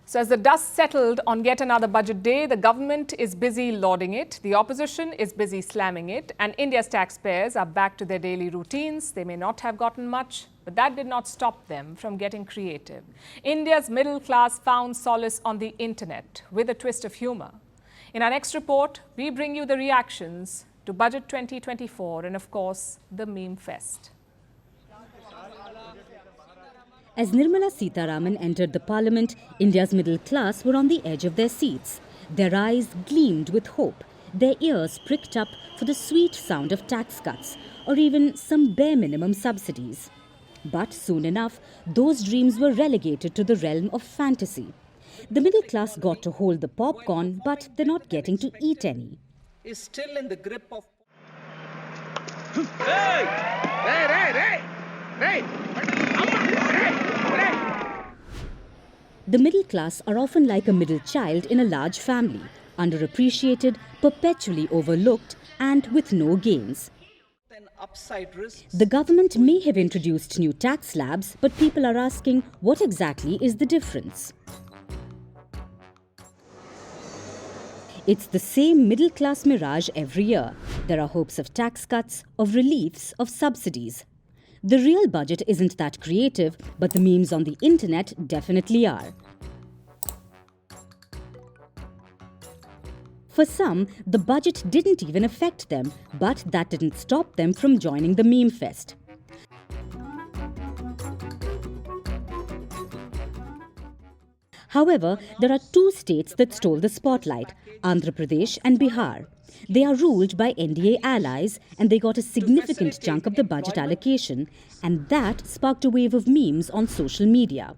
So as the dust settled on yet another budget day, the government is busy lauding it, the opposition is busy slamming it, and India's taxpayers are back to their daily routines. They may not have gotten much, but that did not stop them from getting creative. India's middle class found solace on the internet with a twist of humour. In our next report, we bring you the reactions to Budget 2024 and, of course, the meme fest. As Nirmala Sitharaman entered the parliament, India's middle class were on the edge of their seats. Their eyes gleamed with hope, their ears pricked up for the sweet sound of tax cuts or even some bare minimum subsidies. But soon enough, those dreams were relegated to the realm of fantasy. The middle class got to hold the popcorn, but they're not getting to eat any. Is still in the grip of... The middle class are often like a middle child in a large family, underappreciated, perpetually overlooked, and with no gains. The government may have introduced new tax slabs, but people are asking, what exactly is the difference? It's the same middle-class mirage every year. There are hopes of tax cuts, of reliefs, of subsidies. The real budget isn't that creative, but the memes on the internet definitely are. For some, the budget didn't even affect them, but that didn't stop them from joining the meme fest. However, there are two states that stole the spotlight, Andhra Pradesh and Bihar. They are ruled by NDA allies and they got a significant chunk of the budget allocation, and that sparked a wave of memes on social media.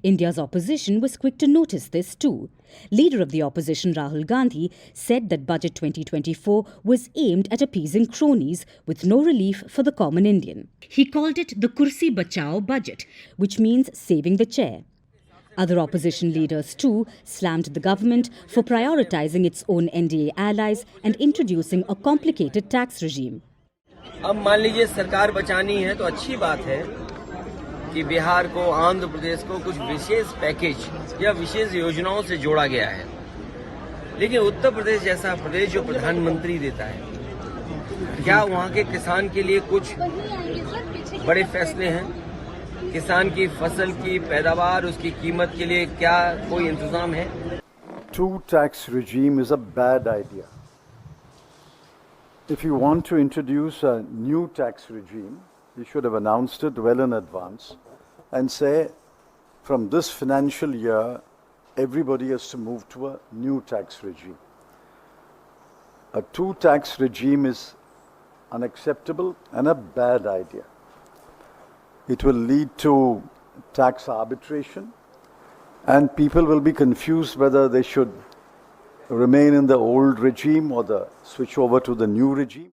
India's opposition was quick to notice this too. Leader of the opposition Rahul Gandhi said that Budget 2024 was aimed at appeasing cronies with no relief for the common Indian. He called it the Kursi Bachao budget, which means saving the chair. Other opposition leaders too slammed the government for prioritizing its own NDA allies and introducing a complicated tax regime. अब मान लीजिए सरकार बचानी है तो अच्छी बात है कि बिहार को, आंध्र प्रदेश को कुछ विशेष पैकेज या विशेष योजनाओं से जोड़ा गया है, लेकिन उत्तर प्रदेश जैसा प्रदेश जो प्रधानमंत्री देता है, क्या वहाँ के किसान के लिए कुछ बड़े फैसले हैं? किसान की फसल की पैदावार, उसकी कीमत के लिए क्या कोई इंतजाम है? Two tax regime is a bad idea. If you want to introduce a new tax regime, you should have announced it well in advance and say, from this financial year, everybody has to move to a new tax regime. A two-tax regime is unacceptable and a bad idea. It will lead to tax arbitration, and people will be confused whether they should remain in the old regime or switch over to the new regime.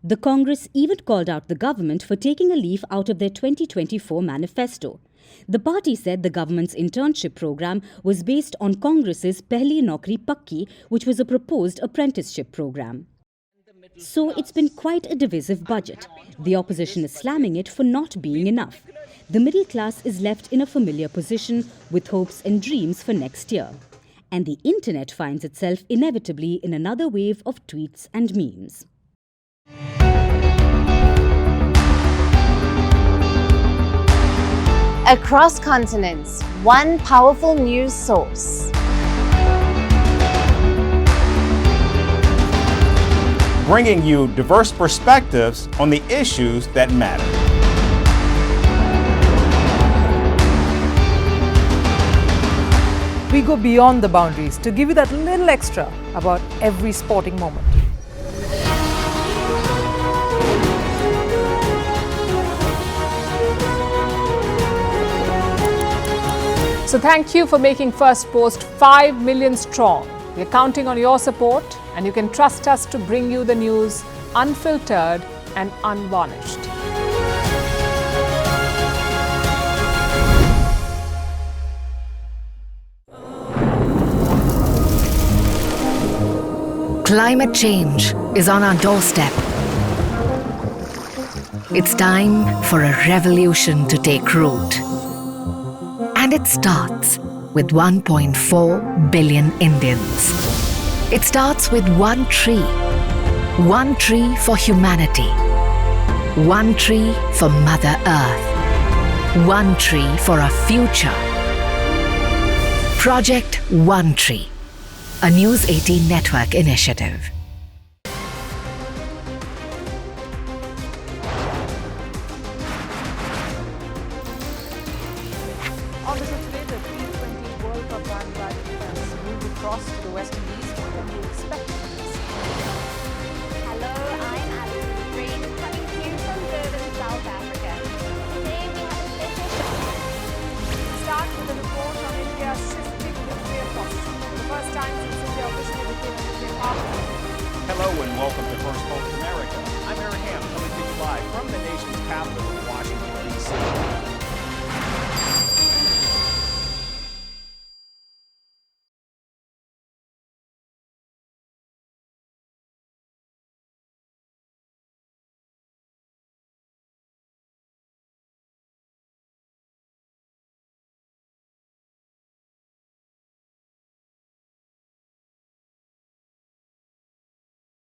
The Congress even called out the government for taking a leaf out of their 2024 manifesto. The party said the government's internship program was based on Congress's Pehli Naukri Pakki, which was a proposed apprenticeship program. So it's been quite a divisive budget. The opposition is slamming it for not being enough. The middle class is left in a familiar position with hopes and dreams for next year. And the internet finds itself inevitably in another wave of tweets and memes. Across continents, one powerful news source. Bringing you diverse perspectives on the issues that matter. We go beyond the boundaries to give you that little extra about every sporting moment. So thank you for making Firstpost 5 million strong. We're counting on your support, and you can trust us to bring you the news unfiltered and unvarnished. Climate change is on our doorstep. It's time for a revolution to take root. And it starts with 1.4 billion Indians. It starts with one tree. One tree for humanity. One tree for Mother Earth. One tree for a future. Project One Tree, a News 18 network initiative. Obviously today, the T20 World Cup bandwagon has moved across to the West Indies. What can we expect from this? Hello, I'm Alison Green, coming to you from Durban, South Africa. Today we have a special show. We'll start with a report on India's shifting nuclear posture. For the first time since India officially became a nuclear power. Hello and welcome to Firstpost America. I'm Aaron Ham, coming to you live from the nation's capital in Washington,